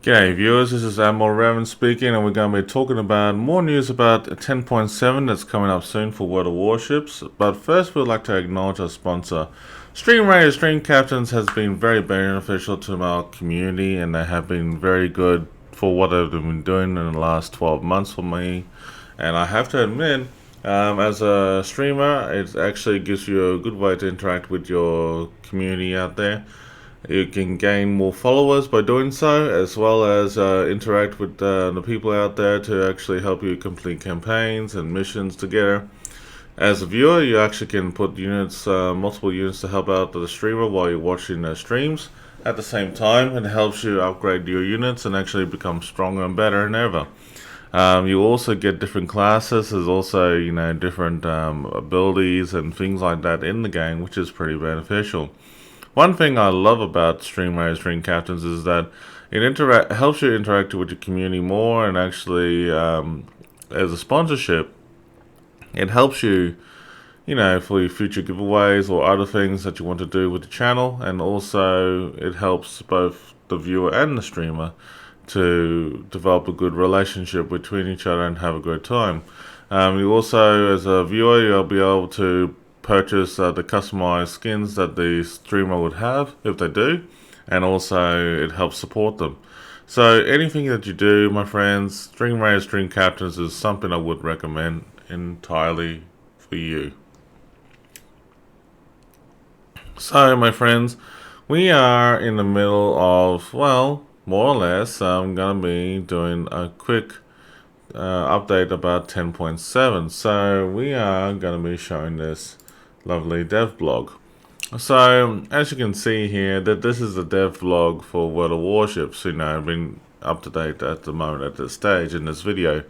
G'day viewers, this is Admiral Revan speaking, and we're going to be talking about more news about 10.7 that's coming up soon for World of Warships. But first we'd like to acknowledge our sponsor. Stream Raiders Stream Captains has been very beneficial to our community, and they have been very good for what they've been doing in the last 12 months for me. And I have to admit, as a streamer, it actually gives you a good way to interact with your community out there. You can gain more followers by doing so, as well as interact with the people out there to actually help you complete campaigns and missions together. As a viewer, you actually can put units, multiple units to help out the streamer while you're watching their streams. At the same time, it helps you upgrade your units and actually become stronger and better than ever. You also get different classes. There's also, different abilities and things like that in the game, which is pretty beneficial. One thing I love about Stream Raiders Stream Captains is that it helps you interact with your community more, and actually, as a sponsorship, it helps you, for your future giveaways or other things that you want to do with the channel, and also it helps both the viewer and the streamer to develop a good relationship between each other and have a good time. You also, as a viewer, you'll be able to purchase the customized skins that the streamer would have if they do, and also it helps support them. So anything that you do, my friends, Stream Raiders Stream Captains is something I would recommend entirely for you. So my friends, we are in the middle of, well, more or less, I'm going to be doing a quick update about 10.7. So we are going to be showing this lovely dev blog. So as you can see here, that this is the dev blog for World of Warships. I've been up to date at the moment at this stage in this video.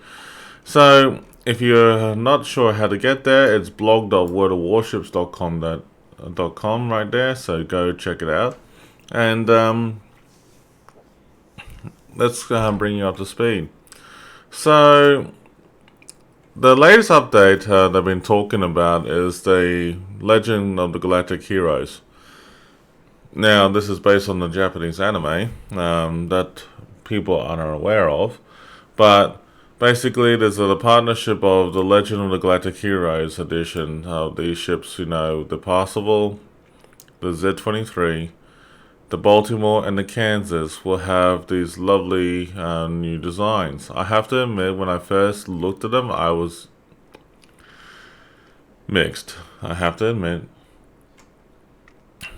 So if you're not sure how to get there, it's blog.worldofwarships.com right there. So go check it out, and let's bring you up to speed. So the latest update they've been talking about is the Legend of the Galactic Heroes. Now, this is based on the Japanese anime that people are unaware of, but basically there's a partnership of the Legend of the Galactic Heroes edition of these ships, the Possible, the Z-23, the Baltimore, and the Kansas will have these lovely new designs. I have to admit, when I first looked at them, I was mixed. I have to admit.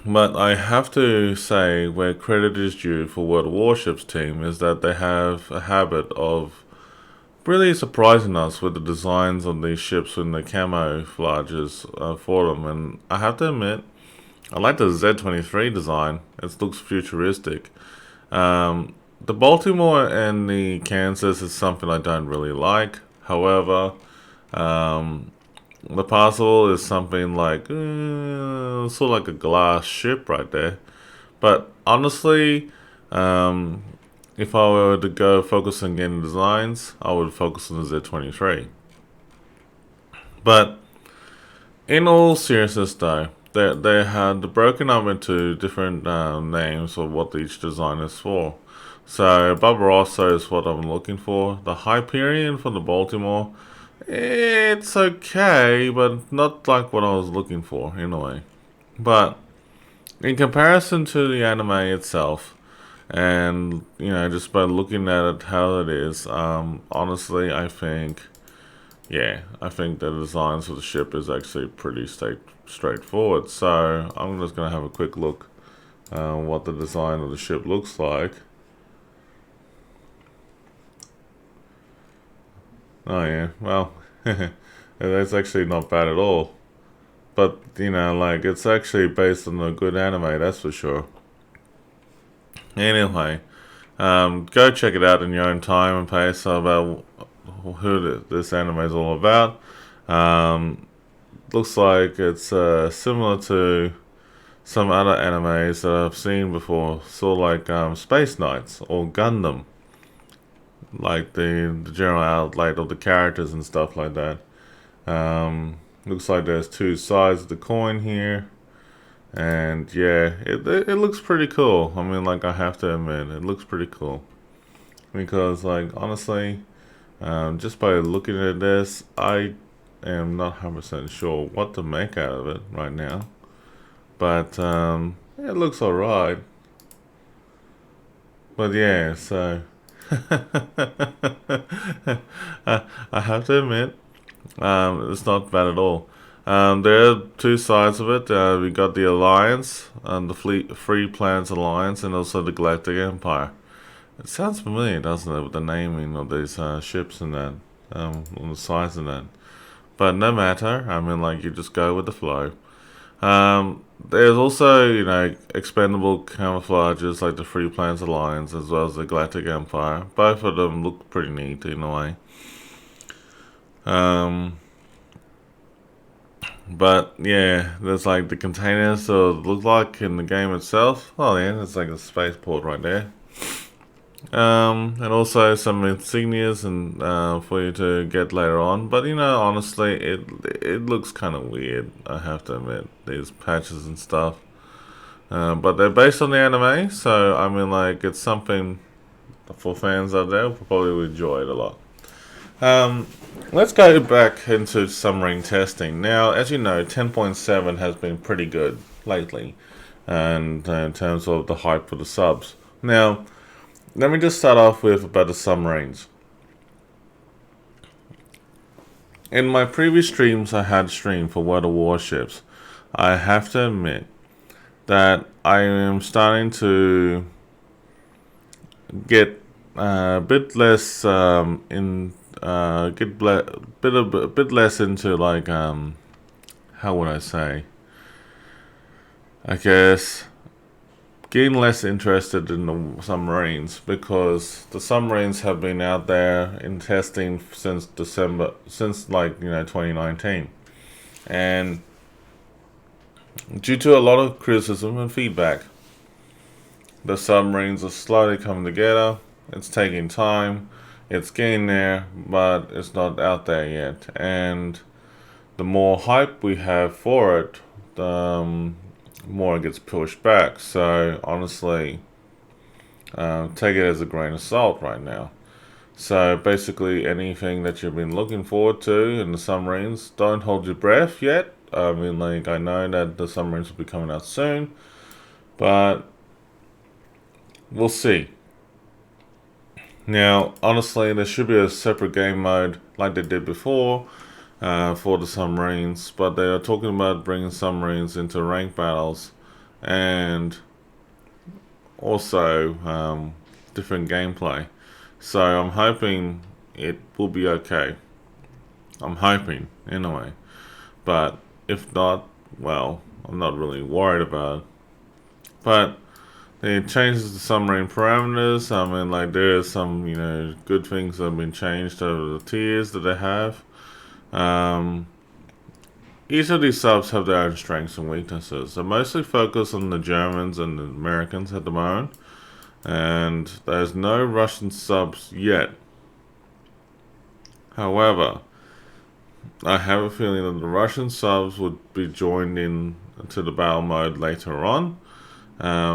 But I have to say, where credit is due for World of Warships team is that they have a habit of really surprising us with the designs on these ships and the camouflages for them. And I have to admit, I like the Z-23 design. It looks futuristic. The Baltimore and the Kansas is something I don't really like. However, the Possible is something like sort of like a glass ship right there. But honestly, if I were to go focus on getting designs, I would focus on the Z-23. But in all seriousness, though, they had broken up into different names of what each design is for. So Barbarossa is what I'm looking for. The Hyperion for the Baltimore, it's okay, but not like what I was looking for in a way. But in comparison to the anime itself, and just by looking at it how it is, honestly, I think the designs for the ship is actually pretty straightforward. So I'm just going to have a quick look what the design of the ship looks like. Oh yeah, well, that's actually not bad at all. But, it's actually based on a good anime, that's for sure. Anyway, go check it out in your own time and pace about who this anime is all about. Looks like it's similar to some other animes that I've seen before, sort of like Space Knights or Gundam, like the general outlay of the characters and stuff like that. Looks like there's two sides of the coin here, and yeah, it looks pretty cool. I mean, like, I have to admit, it looks pretty cool. because, like, honestly, just by looking at this, I am not 100% sure what to make out of it right now. But it looks alright. But yeah, so I have to admit, it's not bad at all. There are two sides of it. We got the Alliance, the Free Planets Alliance, and also the Galactic Empire. It sounds familiar, doesn't it, with the naming of these ships and that, on the sides and that. But no matter. I mean, like, you just go with the flow. There's also, expendable camouflages like the Free Planets Alliance as well as the Galactic Empire. Both of them look pretty neat in a way. But yeah, there's like the containers, so it looks like in the game itself. Oh yeah, there's like a spaceport right there. And also some insignias and for you to get later on. But honestly, it looks kind of weird. I have to admit, these patches and stuff. But they're based on the anime, so I mean, like, it's something for fans out there will probably enjoy it a lot. Let's go back into submarine testing. Now, as you know, 10.7 has been pretty good lately, and in terms of the hype for the subs. Now, let me just start off with about the submarines. In my previous streams, I had streamed for World of Warships. I have to admit that I am starting to get a bit less bit less into, like, how would I say? I guess getting less interested in the submarines, because the submarines have been out there in testing since 2019, and due to a lot of criticism and feedback, the submarines are slowly coming together. It's taking time. It's getting there, but it's not out there yet. And the more hype we have for it, the more it gets pushed back. So honestly, take it as a grain of salt right now. So basically, anything that you've been looking forward to in the submarines, don't hold your breath yet. I mean, like, I know that the submarines will be coming out soon, but we'll see. Now, honestly, there should be a separate game mode like they did before for the submarines, but they are talking about bringing submarines into rank battles and also different gameplay. So I'm hoping it will be okay. I'm hoping, anyway. But if not, well, I'm not really worried about it. But it changes the submarine parameters. I mean, like, there are some, good things that have been changed over the tiers that they have. Each of these subs have their own strengths and weaknesses. They're mostly focused on the Germans and the Americans at the moment, and there's no Russian subs yet. However, I have a feeling that the Russian subs would be joined in to the battle mode later on.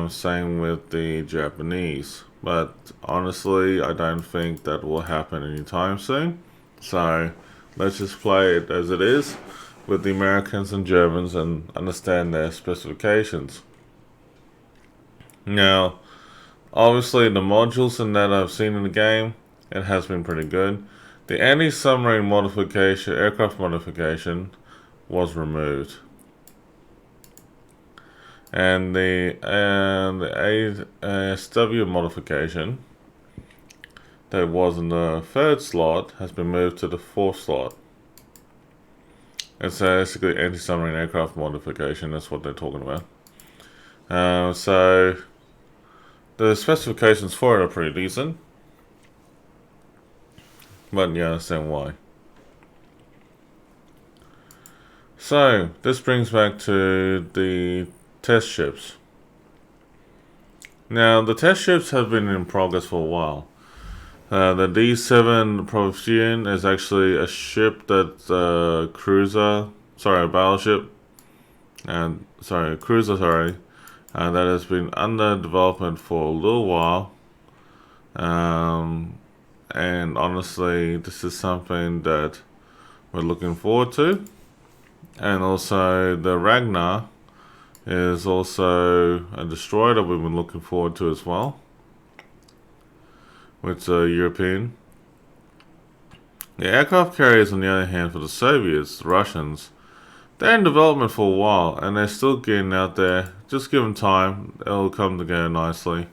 Same with the Japanese. But honestly, I don't think that will happen anytime soon. So let's just play it as it is with the Americans and Germans and understand their specifications. Now, obviously, the modules and that I've seen in the game, it has been pretty good. The anti-submarine modification, aircraft modification, was removed. And the ASW modification that was in the third slot has been moved to the fourth slot. It's basically anti-submarine aircraft modification. That's what they're talking about. So the specifications for it are pretty decent, but you understand why. So this brings back to the test ships. Now, the test ships have been in progress for a while. The D7 Provision is actually a ship that's a battleship, that has been under development for a little while. And honestly, this is something that we're looking forward to. And also the Ragnar is also a destroyer that we've been looking forward to as well, which are European. The aircraft carriers, on the other hand, for the Soviets, the Russians, they're in development for a while, and they're still getting out there. Just give them time, it'll come together nicely.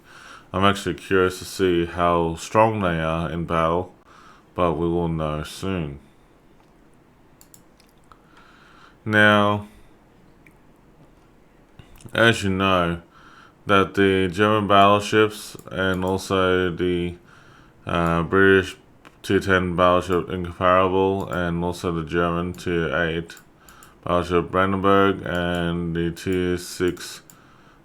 I'm actually curious to see how strong they are in battle, but we will know soon. Now, as you know, that the German battleships and also the British Tier 10 battleship Incomparable and also the German Tier 8 battleship Brandenburg and the Tier 6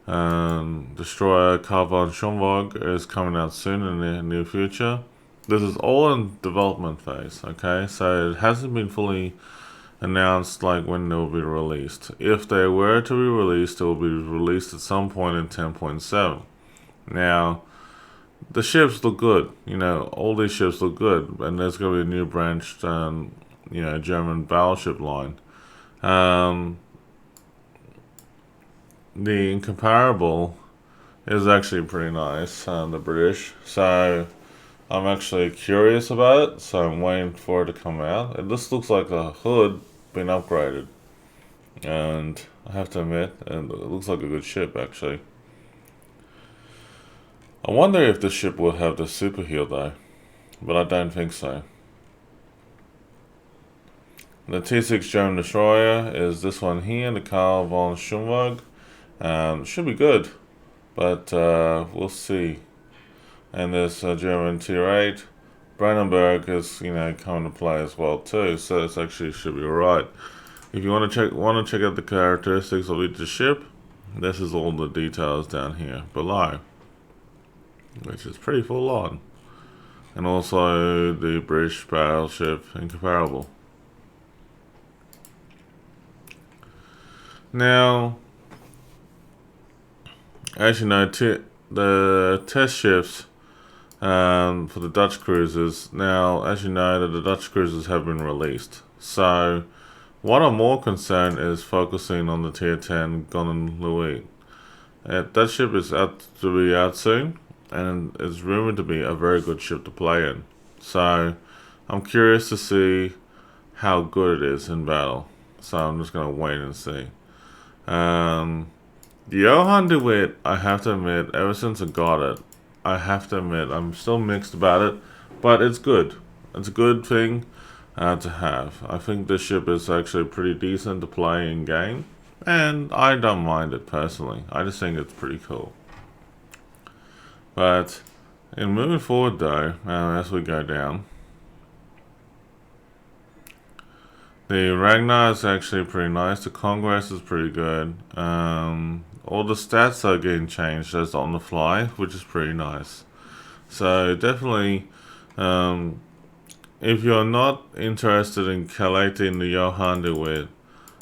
destroyer Karl von Schönberg is coming out soon in the near future. This is all in development phase, okay? So it hasn't been fully announced like when they will be released. If they were to be released, it will be released at some point in 10.7. Now, the ships look good. All these ships look good, and there's going to be a new branched, German battleship line. The Incomparable is actually pretty nice, the British. So I'm actually curious about it, so I'm waiting for it to come out. It just looks like the hood been upgraded, and I have to admit, and it looks like a good ship actually. I wonder if this ship will have the super heal though, but I don't think so. The T6 German destroyer is this one here, the Karl von Schönberg. Should be good, but we'll see. And this German Tier 8 Brandenburg is coming to play as well too, so this actually should be alright. If you want to check out the characteristics of each ship, this is all the details down here below, which is pretty full on. And also the British battleship Incomparable. Now, as you know, the test ships for the Dutch cruisers. Now, as you know, that the Dutch cruisers have been released. So, what I'm more concerned is focusing on the Tier 10 Golden Louis. That ship is out to be out soon, and it's rumored to be a very good ship to play in. So, I'm curious to see how good it is in battle. So, I'm just going to wait and see. The Johann de Witt, I have to admit, ever since I got it, I have to admit, I'm still mixed about it, but it's good. It's a good thing to have. I think this ship is actually pretty decent to play in game, and I don't mind it personally. I just think it's pretty cool. But in moving forward though, as we go down, the Ragnar is actually pretty nice. The Congress is pretty good. All the stats are getting changed as on the fly, which is pretty nice. So definitely, if you're not interested in collating the Johann de Witt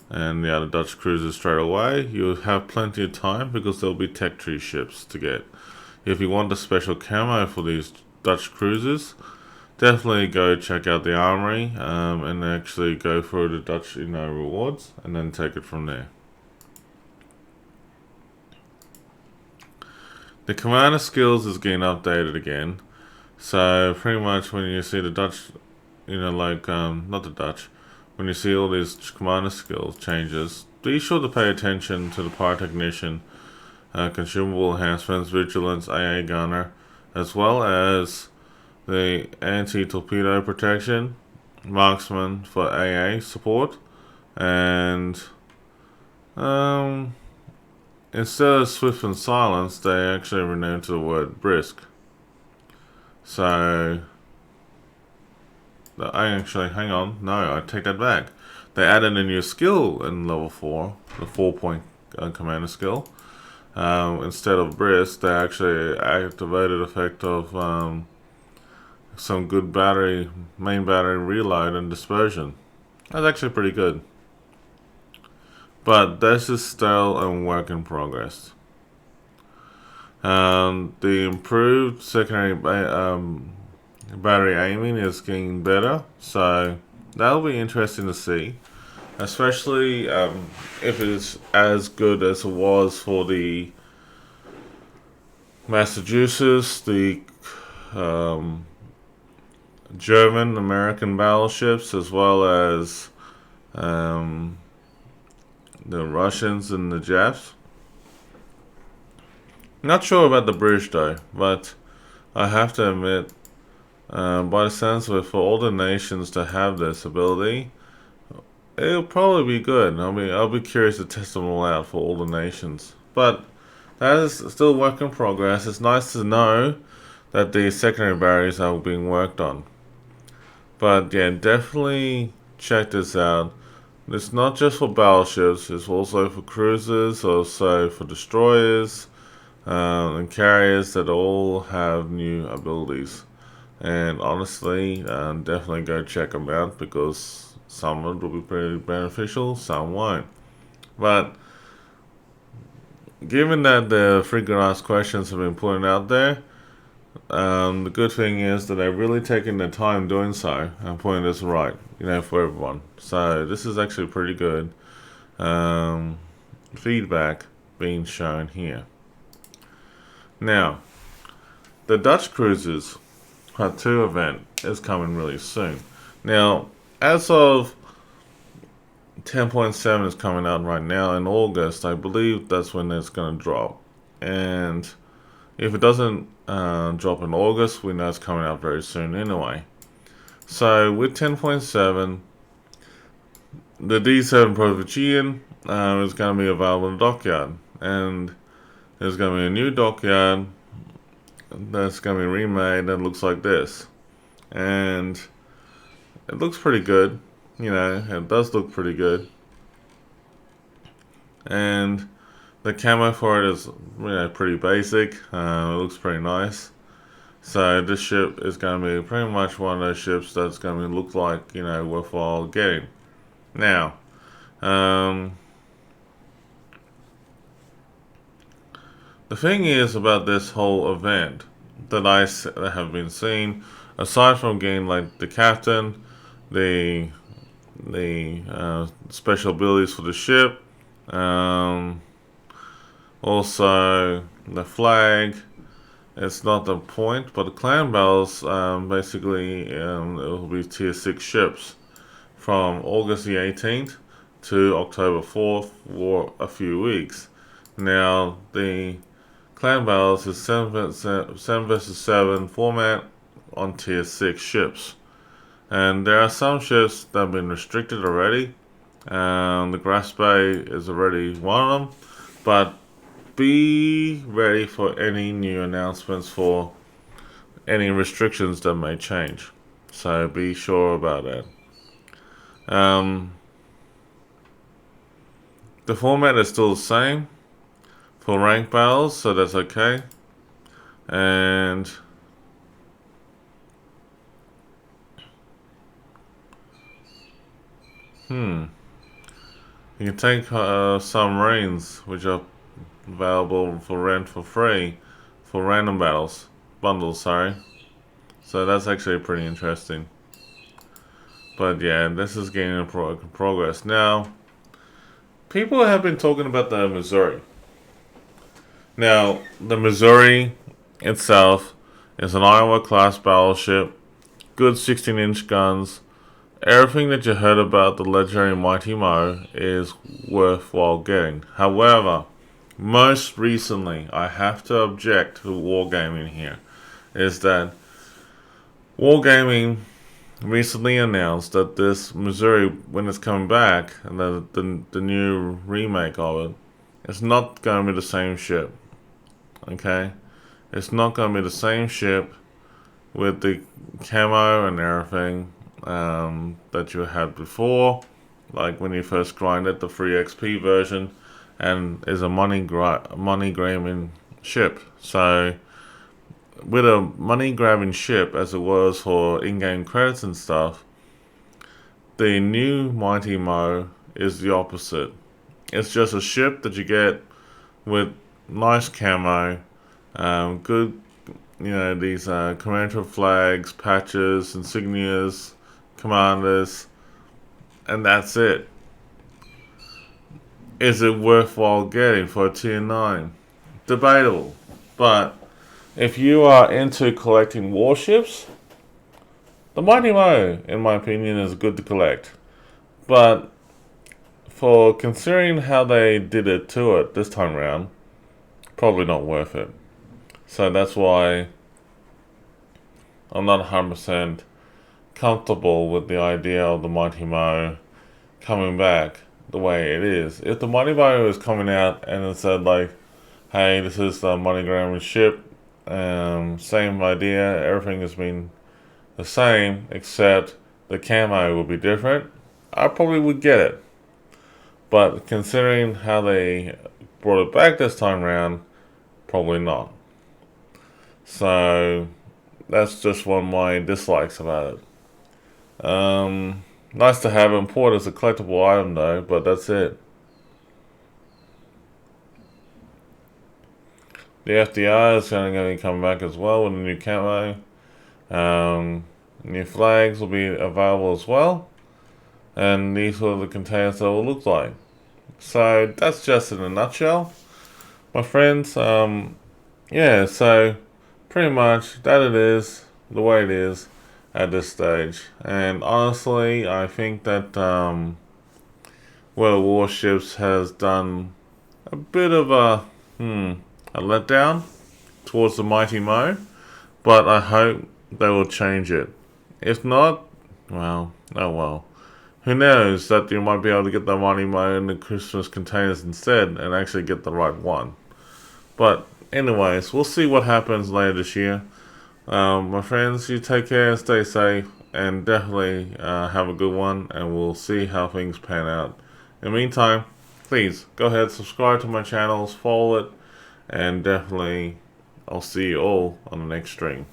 and the other Dutch cruisers straight away, you'll have plenty of time because there'll be tech tree ships to get. If you want the special camo for these Dutch cruisers, definitely go check out the armory and actually go for the Dutch rewards and then take it from there. The commander skills is getting updated again. So pretty much when you see the Dutch, not the Dutch, when you see all these commander skills changes, be sure to pay attention to the pyrotechnician, consumable enhancements, vigilance, AA gunner, as well as the anti-torpedo protection, marksman for AA support, and instead of swift and silence, they actually renamed to the word brisk. So, hang on, no, I take that back. They added a new skill in level 4, the 4-point commander skill. Instead of brisk, they actually activated the effect of some good main battery reload and dispersion. That's actually pretty good. But this is still a work in progress. The improved secondary battery aiming is getting better, so that'll be interesting to see, especially if it is as good as it was for the Massachusetts, the um, German, American battleships, as well as um, the Russians and the Japs. Not sure about the British though, but I have to admit, by the sense of it, for all the nations to have this ability, it'll probably be good. I'll be curious to test them all out for all the nations. But that is still work in progress. It's nice to know that the secondary barriers are being worked on. But yeah, definitely check this out. It's not just for battleships, it's also for cruisers, also for destroyers, and carriers that all have new abilities. And honestly, definitely go check them out because some of it will be pretty beneficial, some won't. But given that the frequent asked questions have been put out there, the good thing is that they're really taking their time doing so and putting this right, for everyone. So this is actually pretty good feedback being shown here. Now, the Dutch Cruisers Part 2 event is coming really soon. Now, as of 10.7 is coming out right now in August, I believe that's when it's going to drop. And if it doesn't drop in August, we know it's coming out very soon anyway. So with 10.7, the D7 Provincian is going to be available in the dockyard. And there's going to be a new dockyard that's going to be remade that looks like this. And it looks pretty good. It does look pretty good. And the camo for it is pretty basic. It looks pretty nice. So this ship is going to be pretty much one of those ships that's going to look like, worthwhile getting. Now, the thing is about this whole event that I have been seeing, aside from getting like the captain, the special abilities for the ship, also the flag. It's not the point, but the clan battles basically it will be tier 6 ships from August the 18th to October 4th for a few weeks. Now the clan battles is 7 versus 7 format on tier 6 ships. And there are some ships that have been restricted already. The Grass Bay is already one of them. But be ready for any new announcements for any restrictions that may change. So be sure about that. The format is still the same for rank battles, so that's okay. And you can take some submarines, which are available for rent for free for random bundles, sorry. So that's actually pretty interesting. But yeah, this is getting in progress. Now, people have been talking about the Missouri. Now, the Missouri itself is an Iowa-class battleship, good 16-inch guns. Everything that you heard about the legendary Mighty Mo is worthwhile getting. However, most recently, I have to object to Wargaming here, is that Wargaming recently announced that this Missouri, when it's coming back, and the new remake of it, it's not going to be the same ship. Okay? It's not going to be the same ship with the camo and everything that you had before, like when you first grinded the free XP version, and is a money grabbing ship. So with a money grabbing ship as it was for in-game credits and stuff, the new Mighty Mo is the opposite. It's just a ship that you get with nice camo Good, these commemorative flags, patches, insignias, commanders, and that's it. Is it worthwhile getting for a tier 9? Debatable. But if you are into collecting warships, the Mighty Mo, in my opinion, is good to collect. But for considering how they did it to it this time around, probably not worth it. So that's why I'm not 100% comfortable with the idea of the Mighty Mo coming back the way it is. If the Mighty Mo is coming out and it said like, hey, this is the MoneyGram ship, same idea, everything has been the same except the camo will be different, I probably would get it. But considering how they brought it back this time around, probably not. So that's just one of my dislikes about it. Nice to have import as a collectible item though, but that's it. The FDR is going to come back as well with a new camo. New flags will be available as well. And these are the containers that will look like. So that's just in a nutshell, my friends. Yeah, so pretty much that it is the way it is at this stage. And honestly, I think that World Warships has done a bit of a letdown towards the Mighty Mo, but I hope they will change it. If not, well, oh well. Who knows that you might be able to get the Mighty Mo in the Christmas containers instead and actually get the right one. But anyways, we'll see what happens later this year. My friends, you take care, stay safe, and definitely have a good one, and we'll see how things pan out. In the meantime, please go ahead, subscribe to my channels, follow it, and definitely I'll see you all on the next stream.